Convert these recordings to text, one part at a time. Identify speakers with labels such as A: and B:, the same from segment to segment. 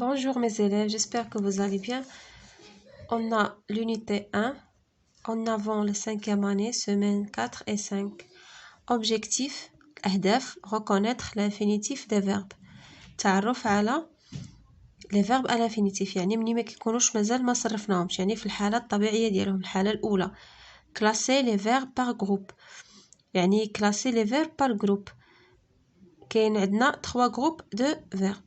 A: Bonjour mes élèves, j'espère que vous allez bien. On a l'unité 1, en avant la 5e année, semaine 4 et 5. Objectif, أهداف, reconnaître l'infinitif des verbes. تعرف على les verbes à l'infinitif، يعني مني ما كيكونوش مازال ما صرفناهمش، يعني في الحالة الطبيعية ديالهم، الحالة الأولى. Classer les verbes par groupe، يعني classer les verbes par groupe. كاين عندنا 3 groupes de verbes.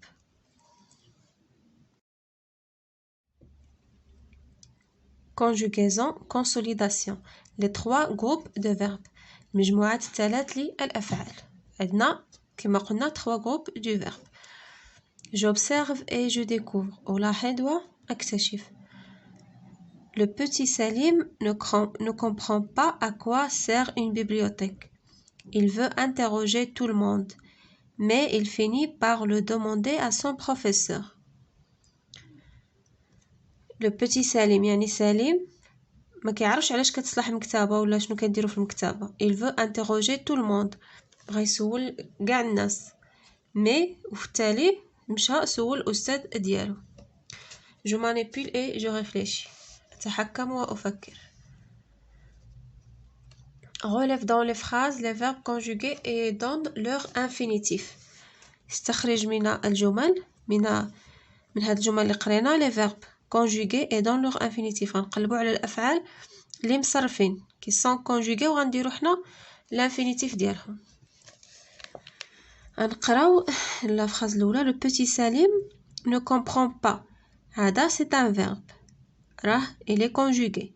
A: Conjugaison, consolidation. Les 3 groupes de verbes. مجموعات الثلاث للأفعال. عندنا كما قلنا 3 groupes du verbe. J'observe et je découvre. ألاحظ وأكتشف. Le petit Salim ne comprend pas à quoi sert une bibliothèque. Il veut interroger tout le monde, mais il finit par le demander à son professeur. Le petit Salim يعني سليم ما كيعرفش علاش كتصلح المكتبه ولا شنو كنديروا في المكتبه. Il veut interroger tout le monde. بغى يسول كاع الناس. مي وفي التالي مشى سول الاستاذ ديالو. Je manipule et je réfléchis. أتحكم وأفكر. Relève dans les phrases les verbes conjugués et donne leur infinitif. استخرج من الجمل من هاد الجمل اللي قرينا les verbes conjugués et donne leur infinitif. غنقلبوا على الأفعال اللي مصرفين qui sont conjugués وغنديروا حنا l'infinitif ديالهم. غنقراو la phrase الأولى. Le petit Salim ne comprend pas. هذا c'est un verbe. راه il est conjugué.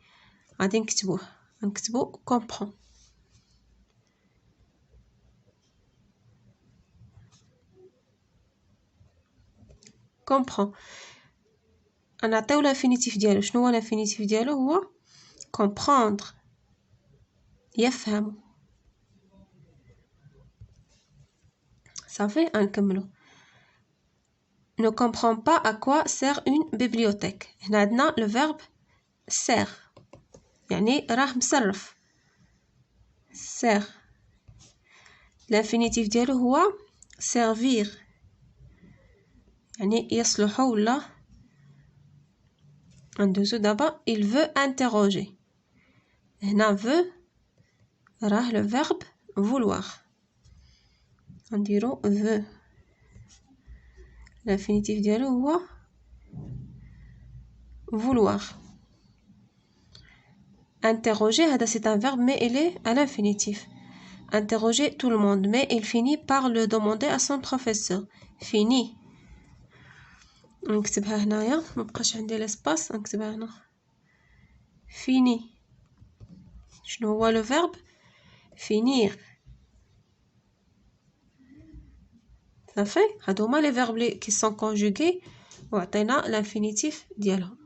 A: غادي نكتبوه. غنكتبو comprend. comprend. غنعطيو l'infinitif ديالو. شنو هو l'infinitif ديالو؟ هو comprendre. يفهم. صافي غنكملو. Ne comprend pas à quoi sert une bibliothèque. هنا عندنا le verbe sert يعني راه مصرف. sert. l'infinitif ديالو هو servir يعني يصلح ولا. ندوزو دابا il veut interroger. هنا veut راه le verbe vouloir. نديرو veut. l'infinitif ديالو هو vouloir. Interroger, c'est un verbe mais il est à l'infinitif. Interroger tout le monde, mais il finit par le demander à son professeur. Fini. نكتبها هنايا مبقاش عندي l'espace. نكتبها هنا. Fini. شنو هو le verbe finir. صافي هادو هما les verbes qui sont conjugués وعطينا l'infinitif ديالهم.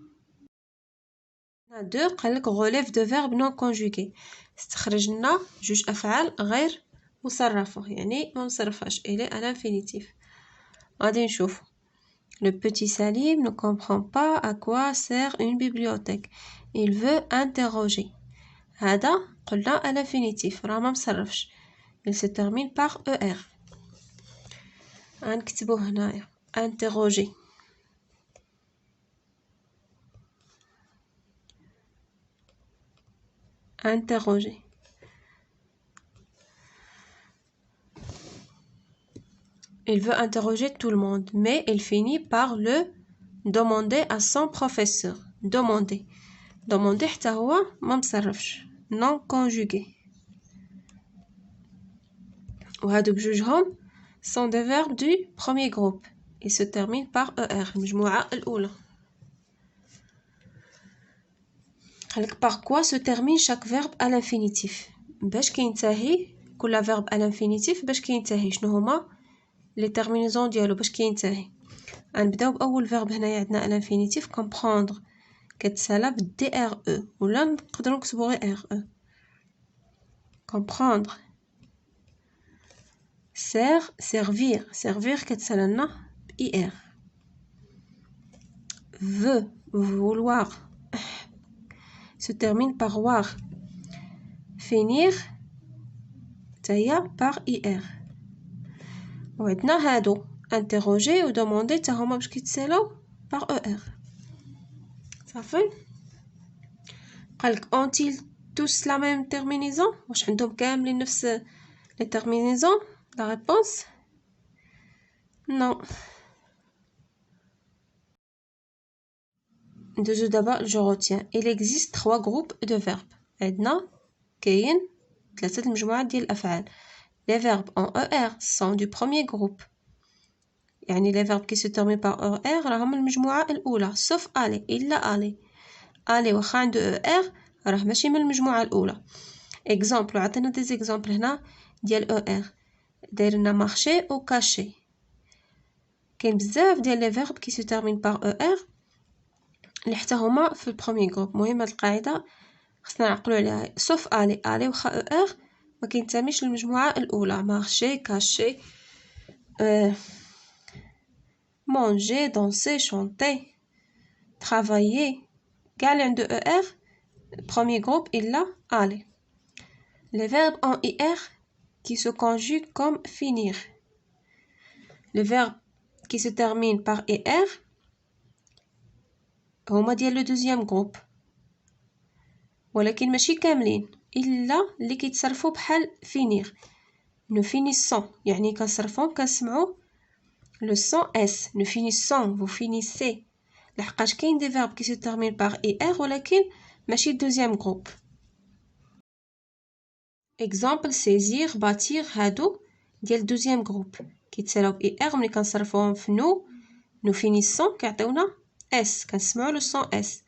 A: 2 قالك relève de verbes non conjugués. استخرج لنا جوج افعال غير مصرفه يعني ما مصرفاش. il est à l'infinitif. غادي نشوف. Le petit Salim ne comprend pas à quoi sert une bibliothèque. Il veut interroger. هذا قلنا à l'infinitif راه ما مصرفش. il se termine par er. غنكتبوه هنايا interroger. interroger. Il veut interroger tout le monde, mais il finit par le demander à son professeur. Demander. Demander حتى هو ما مصرفش. Non conjugué. وهادو بجوجهم sont des verbes du premier groupe. Ils se terminent par er. المجموعة الأولى. قالك par quoi se termine chaque verbe à l'infinitif. باش كينتهي كل verbe à l'infinitif باش كينتهي. شنو هما لي تيرمينيزون ديالو باش كينتهي. غنبداو باول فيرب. هنايا عندنا الانفينيتيف comprendre كتسالى بالدي ار او ولا نقدروا نكتبوا غير ار او. comprendre. sert servir. servir كتسالى لنا باي ار. veut vouloir se termine par war. finir تاهي par ir. وعندنا هادو interroger ou demander تا هما باش كيتسالاو par ER. صافي. قالك ont-ils tous la même terminaison؟ واش عندهم كاملين نفس les terminaisons؟ La réponse non. Deux d'abord je retiens. Il existe 3 groupes de verbes. عندنا كاين 3 مجموعات ديال الأفعال. Les verbes en ER sont du premier groupe. يعني les verbes qui se terminent par ER راهم المجموعة الأولى sauf aller إلا aller. aller واخا عنده ER راه ماشي من المجموعة الأولى. exemple عطينا des exemples هنا ديال ER. دايرنا marcher ou cacher. كاين بزاف ديال les verbes qui se terminent par ER اللي حتى هما في البروميي جروب. مهم هاد القاعدة خصنا نعقلو عليها. sauf aller واخا ER ما كينتميش للمجموعة الأولى. marcher cacher manger danser chanter travailler كاع اللي عنده ER premier groupe إلا aller. les verbes en IR qui se conjuguent comme finir. les verbes qui se terminent par IR هما ديال لو دوزيام جروب ولكن ماشي كاملين إلا اللي كيتصرفوا بحال finir. nous finissons يعني كنصرفهم كنسمعوا le son S. nous finissons vous finissez لحقاش كاين دي verbes qui se terminent par IR ولكن ماشي دوزيام جروب. exemple saisir bâtir هادو ديال دوزيام جروب كيتسالاو ب IR ملي كنصرفوهم في nous finissons كيعطيونا S كنسمعوا le son S.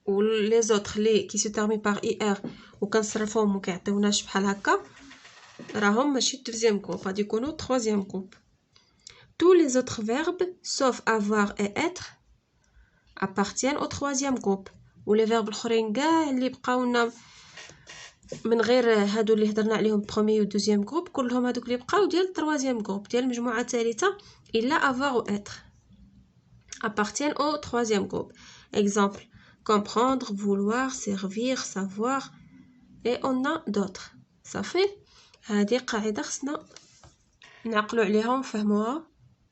A: و les autres les qui se terminent par IR وكنصرفوهم وكيعطيوناش بحال هكا راهم ماشي دوزيام جروب غادي يكونوا troisième groupe. tous les autres verbes sauf avoir et être appartiennent au troisième groupe. و les verbes الاخرين كاع اللي بقاونا من غير هادو اللي هضرنا عليهم premier و deuxième groupe كلهم هادوك اللي بقاو ديال troisième groupe ديال المجموعه الثالثه الا avoir ou être appartiennent au troisième groupe. exemple comprendre vouloir servir savoir et on a d'autres. صافي هذه قاعده خصنا نعقلوا عليها ونفهموها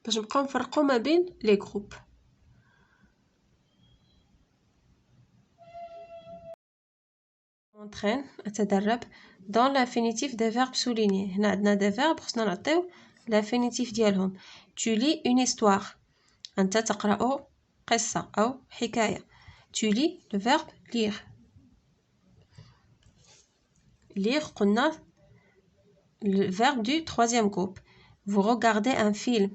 A: باش نبقاو نفرقوا ما بين لي جروب. أتدرب dans l'infinitif des verbes soulignés. هنا عندنا des verbes خصنا نعطيو l'infinitif ديالهم. tu lis une histoire أنت تقرأ قصة أو حكاية. tu lis le verbe lire. lire قلنا le verbe du troisième groupe. vous regardez un film.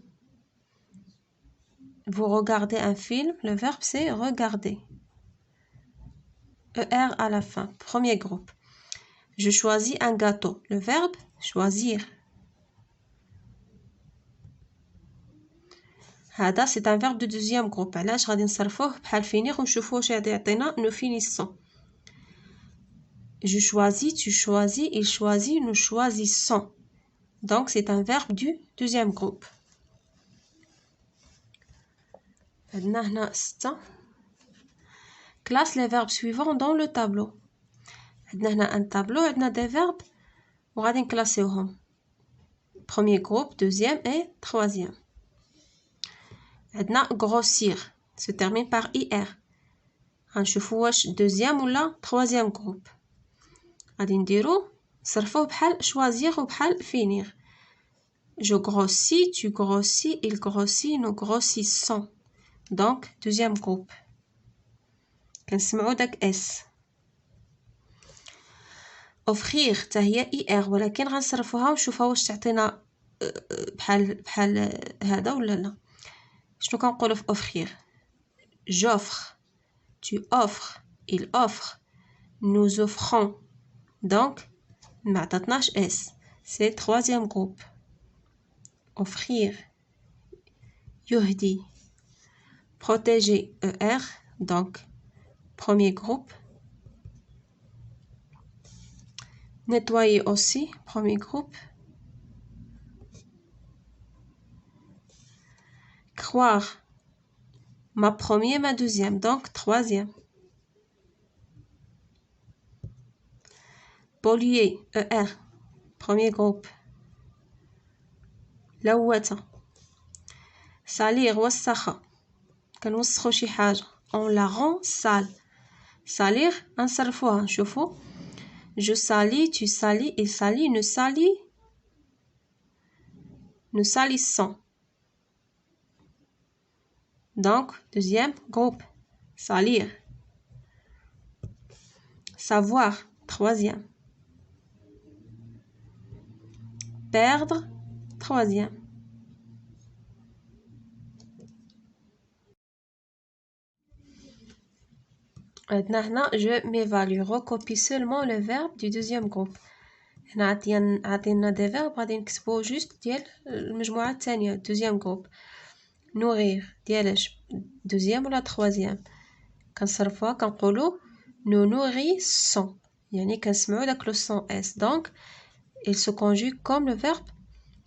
A: vous regardez un film le verbe c'est regarder. ER à la fin, premier groupe. je choisis un gâteau le verbe choisir. هذا c'est un verbe de deuxième groupe. علاش غادي نصرفوه بحال finir ونشوفوا واش غادي يعطينا nous finissons. je choisis tu choisis il choisit nous choisissons. donc c'est un verbe du deuxième groupe. عندنا هنا 6. classe les verbes suivants dans le tableau. عندنا هنا un tableau عندنا des verbes وغادي نكلاسيوهم premier groupe deuxième et troisième. عندنا grossir se termine par IR غنشوفوا واش deuxième ولا troisième groupe. غادي نديرو نصرفوه بحال choisir وبحال finir. je grossis tu grossis il grossit nous grossissons. donc deuxième groupe كنسمعوا داك اس. offrir حتى هي IR ولكن غنصرفوها ونشوفها واش تعطينا بحال هذا ولا لا. شنو كنقولوا في offrir؟ j'offre tu offres il offre nous offrons. donc ما عطاتناش اس c'est troisième groupe. offrir يهدي protéger ER donc premier groupe. nettoyer aussi premier groupe. croire ma première ma deuxième donc troisième. polluer ER premier groupe. لوثة salir وسخة كنوسخو شي حاجة on la rend sale salir نصرفوها نشوفو je salis tu salis il salit nous salissons donc deuxième groupe salir savoir troisième perdre troisième maintenant je m'évalue recopie seulement le verbe du deuxième groupe هنا عطينا des verbes غادي نكتبو جوست ديال المجموعة الثانية deuxième groupe nourrir ديالاش deuxième ولا troisième كنصرفوها كنقولو nous nourrissons يعني كنسمعو داك لو son s donc il se conjugue comme le verbe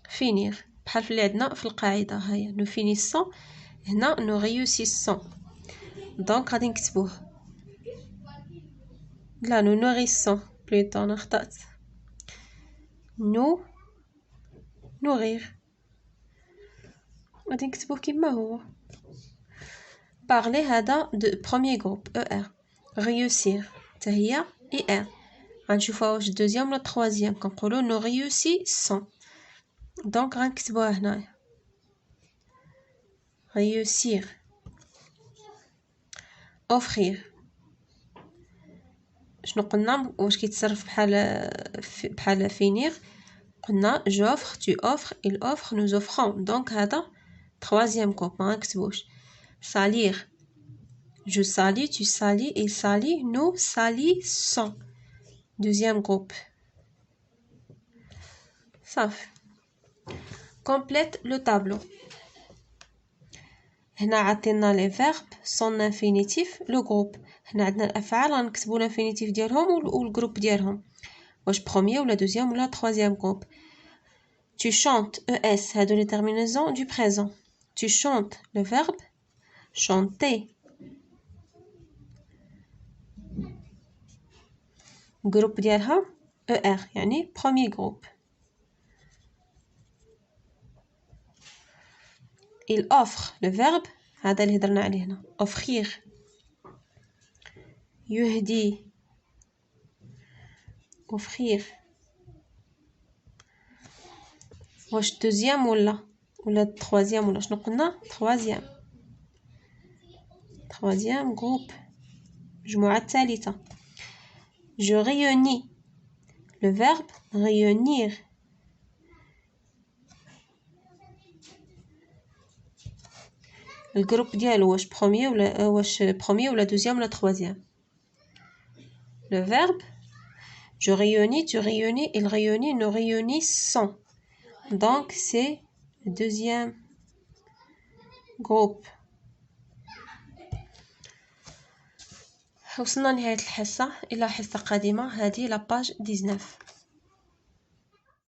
A: finir بحال اللي عندنا في القاعدة هيا nous finissons هنا nous réussissons donc غادي نكتبوه لا nous nourrissons plutôt أنا خطأت nous nourrir غادي نكتبوه كيما هو parler هذا de premier groupe er réussir حتى هي er غنشوفوها واش deuxième ولا troisième كنقولوا nous réussissons donc غنكتبوها هنايا réussir offrir شنو قلنا واش كيتصرف بحال finir قلنا j'offre tu offres il offre nous offrons donc هذا troisième groupe ما غنكتبوش salir je salis tu salis il salit nous salissons deuxième groupe صافي complète le tableau هنا عطينا لي فيرب son infinitif le groupe هنا عندنا الافعال غنكتبوا الانفينيتيف ديالهم والجروب ديالهم واش premier ولا deuxième ولا troisième groupe tu chantes es هادو les terminaisons du présent tu chantes le verbe chanter groupe ديالها er يعني premier groupe il offre le verbe هذا اللي هضرنا عليه هنا offrir يهدي offrir واش deuxième ولا troisième ولا شنو قلنا troisième groupe مجموعة الثالثة je réunis le verbe réunir الجروب ديالو واش premier ولا deuxième ولا troisième le verbe je réunis tu réunis il réunit nous réunissons donc c'est le deuxième groupe وصلنا لنهاية الحصة إلى حصة قادمة هذه la page 19